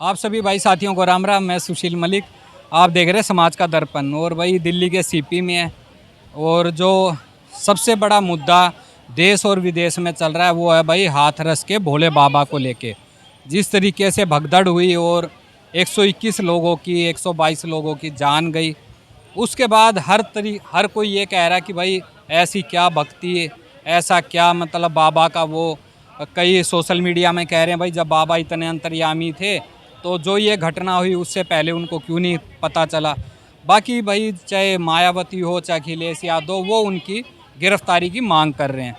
आप सभी भाई साथियों को राम राम। मैं सुशील मलिक। आप देख रहे हैं समाज का दर्पण। और भाई दिल्ली के सीपी में है, और जो सबसे बड़ा मुद्दा देश और विदेश में चल रहा है वो है भाई हाथरस के भोले बाबा को लेके। जिस तरीके से भगदड़ हुई और 121 लोगों की 122 लोगों की जान गई, उसके बाद हर कोई ये कह रहा है कि भाई ऐसी क्या भक्ति, ऐसा क्या मतलब बाबा का वो। कई सोशल मीडिया में कह रहे हैं भाई जब बाबा इतने अंतर्यामी थे तो जो ये घटना हुई उससे पहले उनको क्यों नहीं पता चला। बाकी भाई चाहे मायावती हो चाहे अखिलेश यादव, वो उनकी गिरफ्तारी की मांग कर रहे हैं।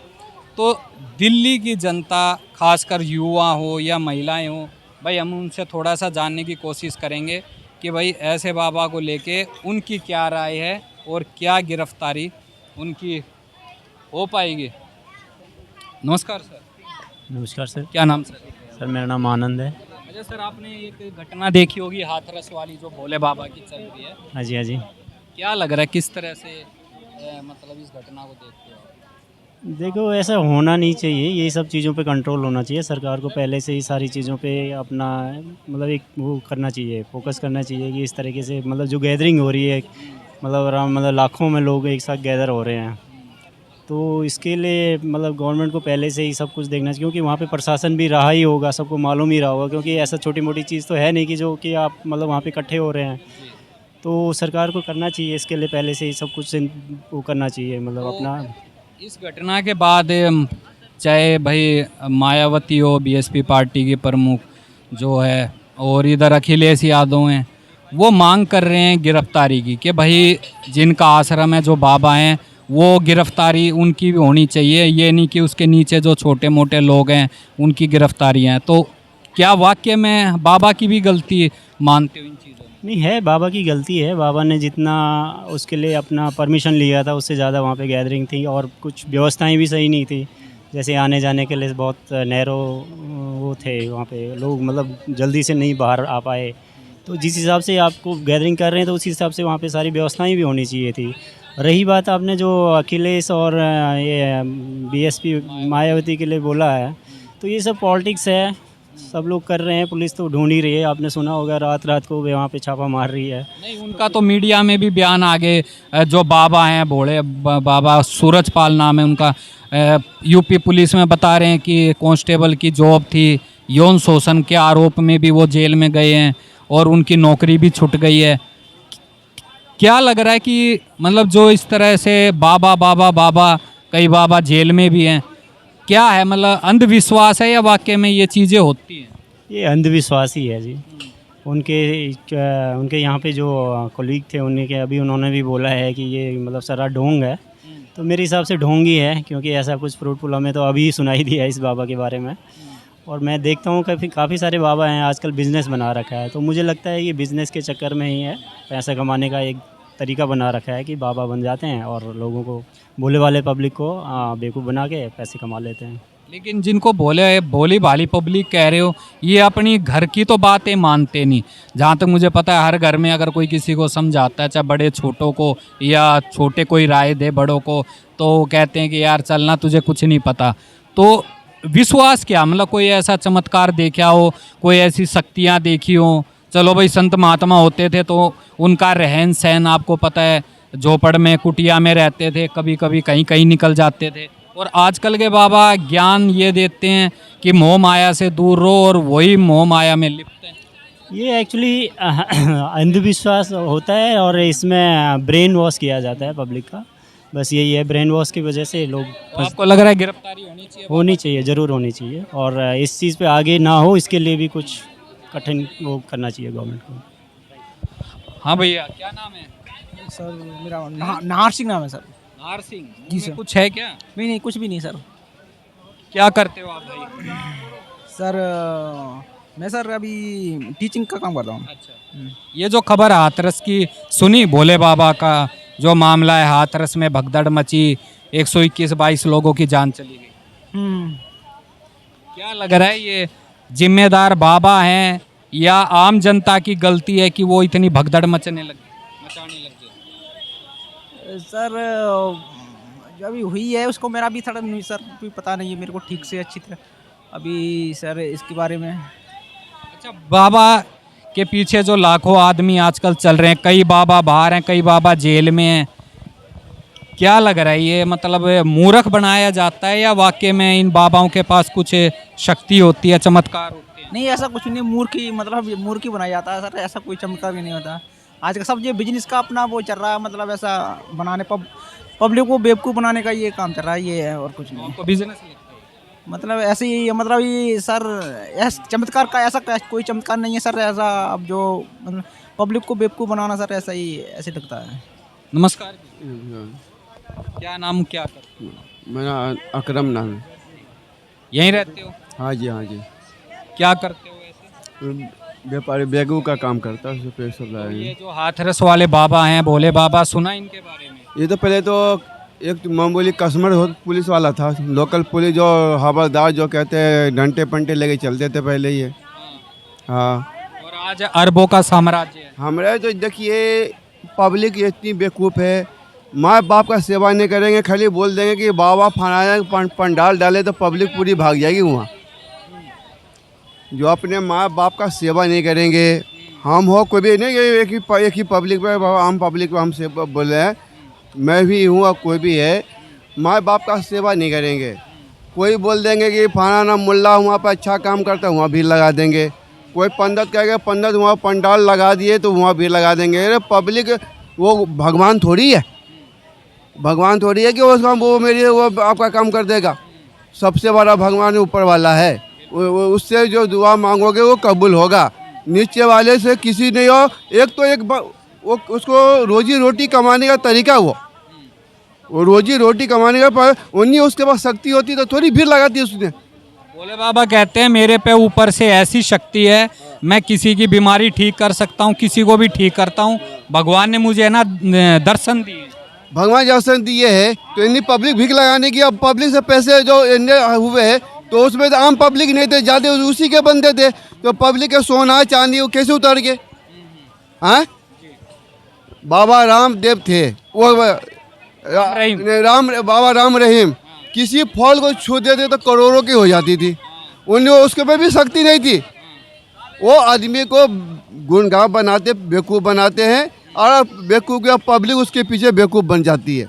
तो दिल्ली की जनता, खासकर युवा हो या महिलाएं हो, भाई हम उनसे थोड़ा सा जानने की कोशिश करेंगे कि भाई ऐसे बाबा को लेके उनकी क्या राय है और क्या गिरफ्तारी उनकी हो पाएगी। नमस्कार सर। नमस्कार सर। क्या नाम सर? सर मेरा नाम आनंद है। अच्छा सर, आपने एक घटना देखी होगी हाथरस वाली जो भोले बाबा की चल रही है। हाँ जी, हाँ जी। क्या लग रहा है किस तरह से मतलब इस घटना को देखते हो? देखो, ऐसा होना नहीं चाहिए। ये सब चीज़ों पे कंट्रोल होना चाहिए। सरकार को पहले से ही सारी चीज़ों पे अपना मतलब एक वो करना चाहिए, फोकस करना चाहिए कि इस तरीके से मतलब जो गैदरिंग हो रही है, मतलब अराउंड मतलब लाखों में लोग एक साथ गैदर हो रहे हैं। तो इसके लिए मतलब गवर्नमेंट को पहले से ही सब कुछ देखना चाहिए, क्योंकि वहाँ पे प्रशासन भी रहा ही होगा, सबको मालूम ही रहा होगा, क्योंकि ऐसा छोटी मोटी चीज़ तो है नहीं कि जो कि आप मतलब वहाँ पे इकट्ठे हो रहे हैं। जी। तो सरकार को करना चाहिए इसके लिए पहले से ही सब कुछ वो करना चाहिए, मतलब तो अपना। इस घटना के बाद चाहे भाई मायावती हो बीएसपी पार्टी की प्रमुख जो है, और इधर अखिलेश यादव हैं, वो मांग कर रहे हैं गिरफ्तारी की कि भाई जिनका आश्रम है, जो बाबा हैं, वो गिरफ्तारी उनकी भी होनी चाहिए। ये नहीं कि उसके नीचे जो छोटे मोटे लोग हैं उनकी गिरफ्तारी हैं। तो क्या वाकई में बाबा की भी गलती मानते हो इन चीज़ों में? नहीं है, बाबा की गलती है। बाबा ने जितना उसके लिए अपना परमिशन लिया था उससे ज़्यादा वहाँ पे गैदरिंग थी, और कुछ व्यवस्थाएं भी सही नहीं थी। जैसे आने जाने के लिए बहुत नैरो वो थे वहाँ पे लोग, मतलब जल्दी से नहीं बाहर आ पाए। तो जिस हिसाब से आपको गैदरिंग कर रहे हैं तो उसी हिसाब से वहाँ पे सारी व्यवस्थाएं भी होनी चाहिए थी। रही बात आपने जो अखिलेश और ये बीएसपी मायावती के लिए बोला है, तो ये सब पॉलिटिक्स है। सब लोग कर रहे हैं, पुलिस तो ढूंढ ही रही है। आपने सुना होगा रात रात को वहाँ पे छापा मार रही है। नहीं, उनका तो मीडिया में भी बयान आ गए। जो बाबा हैं भोले बाबा सूरजपाल नाम है उनका, यूपी पुलिस में बता रहे हैं कि कांस्टेबल की जॉब थी, यौन शोषण के आरोप में भी वो जेल में गए हैं और उनकी नौकरी भी छूट गई है। क्या लग रहा है कि मतलब जो इस तरह से बाबा बाबा बाबा, कई बाबा जेल में भी हैं, क्या है मतलब अंधविश्वास है या वाकई में ये चीज़ें होती हैं? ये अंधविश्वास ही है जी। उनके उनके यहाँ पे जो कोलीग थे उनके अभी उन्होंने भी बोला है कि ये मतलब सारा ढोंग है। तो मेरे हिसाब से ढोंग ही है, क्योंकि ऐसा कुछ फ्रूटफुल हमें तो अभी सुनाई दिया है इस बाबा के बारे में। और मैं देखता हूँ काफ़ी काफ़ी सारे बाबा हैं आजकल बिज़नेस बना रखा है, तो मुझे लगता है ये बिज़नेस के चक्कर में ही है। पैसा कमाने का एक तरीका बना रखा है कि बाबा बन जाते हैं और लोगों को, भोले वाले पब्लिक को बेवकूफ़ बना के पैसे कमा लेते हैं। लेकिन जिनको भोले भोली भाली पब्लिक कह रहे हो, ये अपनी घर की तो बातें मानते नहीं। जहाँ तक मुझे पता है हर घर में अगर कोई किसी को समझाता है, चाहे बड़े छोटों को या छोटे कोई राय दे बड़ों को, तो वो कहते हैं कि यार चलना, तुझे कुछ नहीं पता। तो विश्वास क्या, मतलब कोई ऐसा चमत्कार देखा हो, कोई ऐसी शक्तियाँ देखी हो? चलो भाई संत महात्मा होते थे तो उनका रहन सहन आपको पता है, झोपड़ में कुटिया में रहते थे, कभी कभी कहीं कहीं निकल जाते थे। और आजकल के बाबा ज्ञान ये देते हैं कि मोह माया से दूर रहो, और वही मोह माया में लिप्त हैं। ये एक्चुअली अंधविश्वास होता है, और इसमें ब्रेन वॉश किया जाता है पब्लिक का। बस यही है, ब्रेन वॉश की वजह से लोग तो आपको लग रहा है गिरफ्तारी होनी चाहिए बाबा होनी की? चाहिए, ज़रूर होनी चाहिए। और इस चीज़ पे आगे ना हो इसके लिए भी कुछ कठिन वो करना चाहिए गवर्नमेंट को। हाँ भैया, क्या नाम है? सर मेरा नाहर सिंह नाम है सर। नार सिंह। मुंह जी में सर। कुछ है क्या? नहीं नहीं, कुछ भी नहीं सर। क्या करते हो आप भाई? सर मैं सर अभी टीचिंग का काम करता हूँ। अच्छा, ये जो खबर हाथरस की सुनी, भोले बाबा का जो मामला है, हाथरस में भगदड़ मची, 121-22 लोगों की जान चली गई, हम्म। क्या लग रहा है ये जिम्मेदार बाबा हैं या आम जनता की गलती है कि वो इतनी भगदड़ मचाने लग गई? सर जो अभी हुई है उसको मेरा भी थोड़ा नहीं सर, कोई पता नहीं है मेरे को ठीक से अच्छी तरह अभी सर इसके बारे में। अच्छा, बाबा के पीछे जो लाखों आदमी आजकल चल रहे हैं, कई बाबा बाहर हैं, कई बाबा जेल में हैं, क्या लग रहा है ये मतलब मूर्ख बनाया जाता है या वाकई में इन बाबाओं के पास कुछ शक्ति होती है, चमत्कार होते हैं? नहीं ऐसा कुछ नहीं, मूर्खी मतलब मूर्खी बनाया जाता है सर, ऐसा कोई चमत्कार भी नहीं होता। आज का सब ये बिजनेस का अपना वो चल रहा है, मतलब ऐसा बनाने पब्लिक को बेवकूफ़ बनाने का ये काम चल रहा है, ये है और कुछ नहीं। आपको बिजनेस लगता है? मतलब ऐसे ही है, मतलब ये सर चमत्कार का ऐसा कोई चमत्कार नहीं है सर, ऐसा अब जो मतलब पब्लिक को बेवकूफ़ बनाना सर, ऐसा ही ऐसे लगता है। नमस्कार जी। क्या नाम, क्या करते हो? मेरा अकरम नाम है। यहीं रहते हो? हाँ जी, हाँ जी। क्या करते हो वैसे? व्यापारी बैगों का काम करता है, उससे पैसे तो लाए ये जो हाथरस वाले बाबा हैं, भोले बाबा, सुना इनके बारे में? ये तो पहले तो एक मामूली कस्टमर हो पुलिस वाला था, लोकल पुलिस जो हवलदार जो कहते हैं डंटे पंटे लेके चलते थे पहले ये। हाँ, और आज अरबों का साम्राज्य है। हमारे तो देखिए पब्लिक इतनी बेवकूफ़ है, माँ बाप का सेवा नहीं करेंगे, खाली बोल देंगे कि बाबा फलाना पंडाल डाले तो पब्लिक पूरी भाग जाएगी वहाँ। जो अपने माँ बाप का सेवा नहीं करेंगे, हम हो कोई भी नहीं, ये एक ही पब्लिक पे आम पब्लिक पे हम से बोल रहे हैं, मैं भी हूँ और कोई भी है, माँ बाप का सेवा नहीं करेंगे। कोई बोल देंगे कि फलाना मुल्ला वहाँ पर अच्छा काम करता है, वहाँ भीड़ लगा देंगे। कोई पंडित कहेगा पंडित वहाँ पंडाल लगा दिए तो वहाँ भीड़ लगा देंगे। अरे पब्लिक वो भगवान थोड़ी है, भगवान थोड़ी है कि वो मेरी वो आपका काम कर देगा। सबसे बड़ा भगवान ऊपर वाला है, उससे जो दुआ मांगोगे वो कबूल होगा। नीचे वाले से किसी नहीं हो, एक तो एक वो उसको रोजी रोटी कमाने का तरीका वो रोजी रोटी कमाने का पर उन्हीं उसके पास शक्ति होती तो थोड़ी भीड़ लगाती उसने। भोले बाबा कहते हैं मेरे पे ऊपर से ऐसी शक्ति है, मैं किसी की बीमारी ठीक कर सकता हूँ, किसी को भी ठीक करता हूँ। भगवान ने मुझे ना दर्शन दिए। भगवान दर्शन दिए है तो इतनी पब्लिक भीख लगाने की, अब पब्लिक से पैसे जो इतने हुए हैं तो उसमें तो आम पब्लिक नहीं थे, ज़्यादा उसी के बनते थे, तो पब्लिक के सोना चांदी वो कैसे उतर गए? हाँ, बाबा रामदेव थे वो बाबा राम रहीम, किसी फल को छू देते तो करोड़ों की हो जाती थी, उन्हें उसके पे भी शक्ति नहीं थी। वो आदमी को गुनगाह बनाते, बेवकूफ़ बनाते हैं और बेवकूफ़ की पब्लिक उसके पीछे बेवकूफ़ बन जाती है।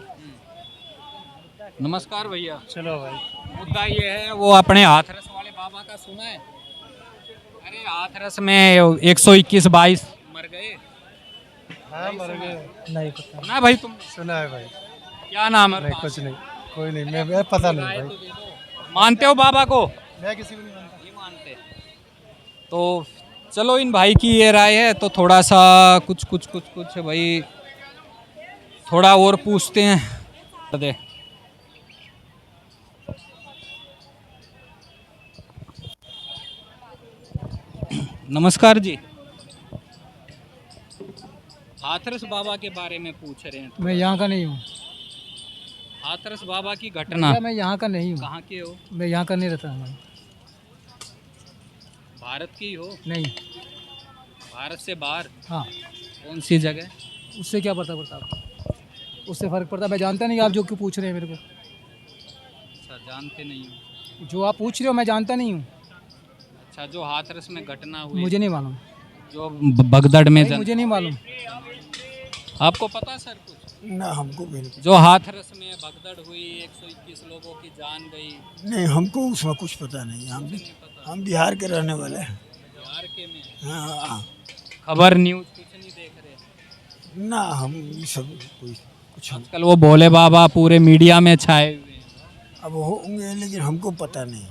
नमस्कार भैया। चलो भाई। मुद्दा ये है, वो अपने हाथरस वाले बाबा का सुना है? अरे हाथरस में 121 मर गए। हाँ मर गए, नहीं पता। ना भाई, तुम सुना है भाई? क्या नाम है? नहीं कुछ नहीं, कोई नहीं, मैं पता नहीं भाई। मानते हो बाबा को? मैं किसी को नहीं मानता। ये मानते। तो चलो, इन भाई की ये राय है तो थोड़ा सा कुछ भाई थोड़ा और पूछते हैं। दे नमस्कार जी। हाथरस बाबा के बारे में पूछ रहे हैं। मैं यहाँ का नहीं हूँ। हाथरस बाबा की घटना। मैं यहाँ का नहीं हूँ। कहाँ के हो? मैं यहाँ का नहीं रहता हूँ। भारत की हो? नहीं। भारत से बाहर? हाँ। कौन सी जगह? उससे क्या पता पड़ता आपको? उससे फ़र्क पड़ता? मैं जानता नहीं, आप जो क्यों पूछ रहे हैं मेरे को? अच्छा, जानते नहीं हो? जो आप पूछ रहे हो मैं जानता नहीं हूँ। अच्छा, जो हाथरस में घटना हुई, मुझे नहीं मालूम। जो बगदड़ में मुझे नहीं मालूम। आपको पता सर कुछ? ना हमको भी नहीं। जो हाथरस में भगदड़ हुई, 121 लोगों की जान गई। नहीं हमको उसमें कुछ पता नहीं। हम बिहार के रहने वाले हैं। बिहार के में? हाँ हाँ। खबर न्यूज़ कुछ नहीं देख रहे? ना हम ये सब कोई कुछ हम आजकल वो भोले बाबा पूरे मीडिया में छाए हुए हैं। अब होंगे लेकिन हमको पता नहीं।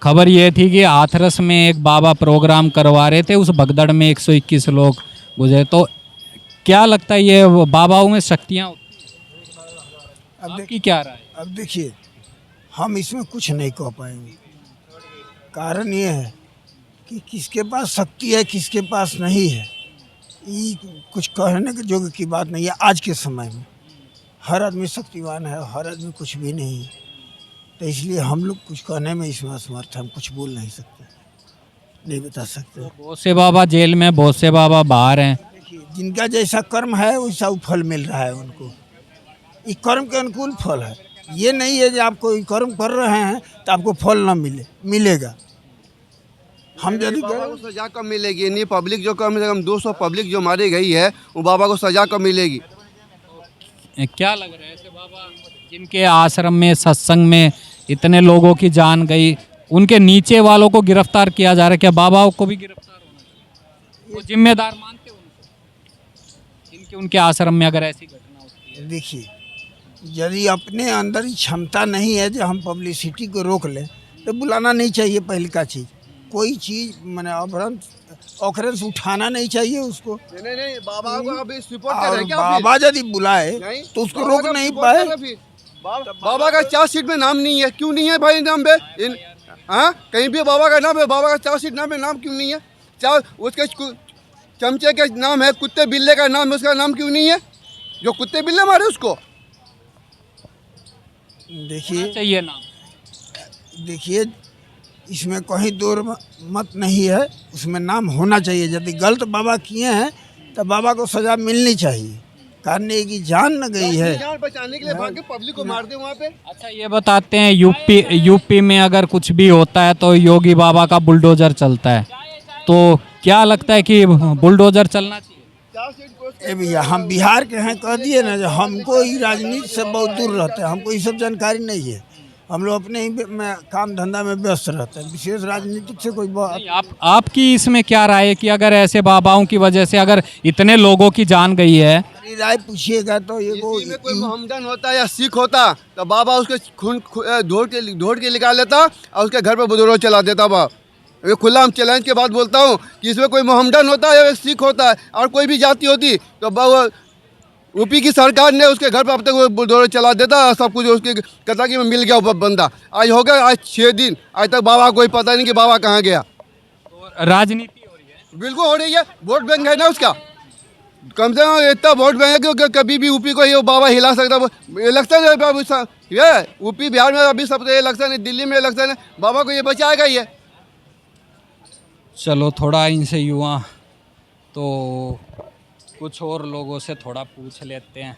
खबर ये थी कि हाथरस में एक बाबा प्रोग्राम करवा रहे थे, उस भगदड़ में 121 लोग गुजरे। तो क्या लगता है ये बाबाओं में शक्तियाँ होती हैं? आपकी क्या राय? अब देखिए हम इसमें कुछ नहीं कह पाएंगे। कारण ये है कि किसके पास शक्ति है किसके पास नहीं है, ये कुछ कहने के जोग की बात नहीं है। आज के समय में हर आदमी शक्तिवान है, हर आदमी कुछ भी नहीं है, तो इसलिए हम लोग कुछ कहने में इसमें असमर्थ, हम कुछ बोल नहीं सकते, नहीं बता सकते। बहुत से बाबा जेल में, बहुत से बाबा बाहर हैं। देखिए जिनका जैसा कर्म है वैसा फल मिल रहा है उनको। ये कर्म के अनुकूल फल है, ये नहीं है कि आप कोई कर्म कर रहे हैं तो आपको फल ना मिलेगा। हम यदि बाबा को सजा कब मिलेगी? नहीं, पब्लिक जो कम से कम 200 पब्लिक जो मारी गई है वो बाबा को सजा कब मिलेगी? क्या लग रहा है ऐसे बाबा जिनके आश्रम में सत्संग में इतने लोगों की जान गई, उनके नीचे वालों को गिरफ्तार किया जा रहा है, क्या बाबाओं को भी गिरफ्तार होना चाहिए? वो जिम्मेदार मानते हो उनको, इनके उनके आश्रम में अगर ऐसी घटना होती है? देखिए, यदि अपने अंदर ही क्षमता नहीं है जो हम पब्लिसिटी को रोक लें तो बुलाना नहीं चाहिए। पहली का चीज़, कोई चीज़ मैंने ऑकरेंस उठाना नहीं चाहिए उसको। नहीं, बाबा को अभी सपोर्ट कर और रहे हैं क्या? बाबा यदि बुलाए तो उसको रोक नहीं पाए। बाबा का चार्जशीट में नाम नहीं है, क्यों नहीं है भाई? नाम पे हाँ, कहीं भी बाबा का नाम है, बाबा का चार्जशीट नाम है, नाम क्यों नहीं है? उसके चमचे के नाम है, कुत्ते बिल्ले का नाम है, उसका नाम क्यों नहीं है? जो कुत्ते बिल्ले मारे उसको चाहिए नाम। देखिए, इसमें कहीं दूर मत नहीं है, उसमें नाम होना चाहिए। यदि गलत बाबा किए हैं तो बाबा को सजा मिलनी चाहिए। करने की जान न गई है, जान बचाने के लिए भाग के पब्लिक को मार दे वहाँ पे। अच्छा ये बताते हैं, यूपी में अगर कुछ भी होता है तो योगी बाबा का बुलडोजर चलता है, तो क्या लगता है कि बुलडोजर चलना चाहिए? ए भैया, हम बिहार के हैं, कह दिए ना, जो हमको ये राजनीति से बहुत दूर रहते हैं, हमको ये सब जानकारी नहीं है। हम लोग अपने ही में काम धंधा में व्यस्त रहते हैं, विशेष राजनीतिक से कोई बात। आपकी इसमें क्या राय है कि अगर ऐसे बाबाओं की वजह से अगर इतने लोगों की जान गई है? मेरी राय पूछिएगा तो ये इसी में कोई मोहम्मदन होता या सिख होता तो बाबा उसके खून ढोड़ के निकाल लेता और उसके घर पे बुजुर्ग चला देता। बाबा ये खुला हम चैलेंज के बाद बोलता हूँ कि इसमें कोई मोहम्मदन होता है या सिख होता है और कोई भी जाति होती तो यूपी की सरकार ने उसके घर पर अब तक वो बुलडोजर चला देता, सब कुछ उसके कताकी में मिल गया ऊपर बंदा। आज हो गया आज 6 दिन, आज तक बाबा को कोई पता नहीं कि बाबा कहाँ गया। तो राजनीति हो रही है? बिल्कुल हो रही है, वोट बैंक है ना उसका। कम से कम इतना वोट बैंक है कि कभी भी यूपी को ये बाबा हिला सकता। इलेक्शन ये यूपी बिहार में अभी सबसे इलेक्शन है, दिल्ली में इलेक्शन है, बाबा को ये बचाएगा ये। चलो थोड़ा इनसे युवा तो कुछ और लोगों से थोड़ा पूछ लेते हैं।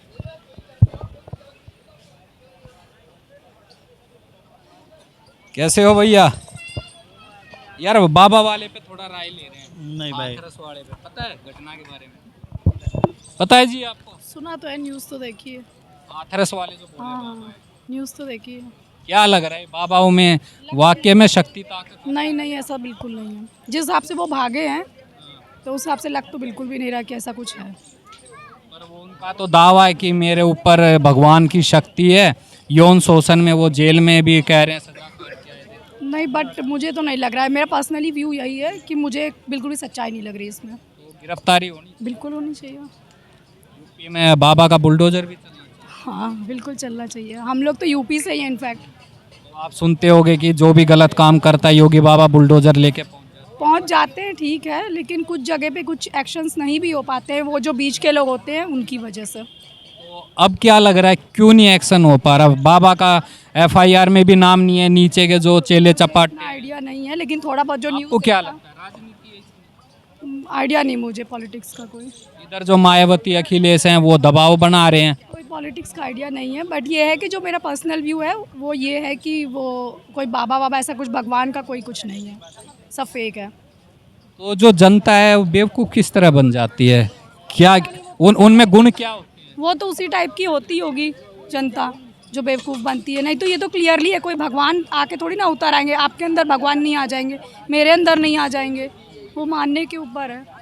कैसे हो भैया? यार बाबा वाले पे थोड़ा राय ले रहे हैं। नहीं भाई, हाथरस वाले पे पता है घटना के बारे में? पता है जी आपको? सुना तो है, न्यूज़ तो देखिए। हाथरस वाले जो बोले हाँ, न्यूज़ तो देखिए। क्या लग रहा है बाबाओं में वाकई में शक्ति ताकत? नहीं नहीं, ऐसा बिल्कुल नहीं है। जिस हिसाब से वो भागे हैं तो उस हिसाब से लग तो बिल्कुल भी नहीं रहा कि ऐसा कुछ है। पर वो उनका तो दावा है कि मेरे ऊपर भगवान की शक्ति है। यौन शोषण में वो जेल में भी कह रहे हैं सजा काट के आए थे। नहीं, बट मुझे तो नहीं लग रहा है। मेरा पर्सनली व्यू यही है कि मुझे बिल्कुल भी सच्चाई नहीं लग रही इसमें। तो गिरफ्तारी होनी बिल्कुल होनी चाहिए। यूपी में बाबा का बुलडोजर भी चलना चाहिए। हाँ, बिल्कुल चलना चाहिए। हम लोग तो यूपी से ही हैं इनफैक्ट। तो आप सुनते होगे कि जो भी गलत काम करता है योगी बाबा बुलडोजर लेके पहुंच जाते हैं, ठीक है, लेकिन कुछ जगह पे कुछ एक्शंस नहीं भी हो पाते हैं, वो जो बीच के लोग होते हैं उनकी वजह से। तो अब क्या लग रहा है क्यों नहीं एक्शन हो पा रहा? बाबा का FIR में भी नाम नहीं है, नीचे के जो चेले चपाट। आइडिया नहीं है, लेकिन थोड़ा बहुत जो न्यूज़ आपको क्या लगता है राजनीति है? आइडिया नहीं मुझे पॉलिटिक्स का कोई। इधर जो मायावती अखिलेश हैं वो दबाव बना रहे हैं। कोई पॉलिटिक्स का आइडिया नहीं है, बट ये है कि जो मेरा पर्सनल व्यू है वो ये है कि वो कोई बाबा ऐसा कुछ भगवान का कोई कुछ नहीं है, सब फेक है। तो जो जनता है वो बेवकूफ़ किस तरह बन जाती है? क्या उनमें गुण क्या होते हैं? वो तो उसी टाइप की होती होगी जनता जो बेवकूफ़ बनती है। नहीं तो ये तो क्लियरली है, कोई भगवान आके थोड़ी ना उतर आएंगे। आपके अंदर भगवान नहीं आ जाएंगे, मेरे अंदर नहीं आ जाएंगे, वो मानने के ऊपर है।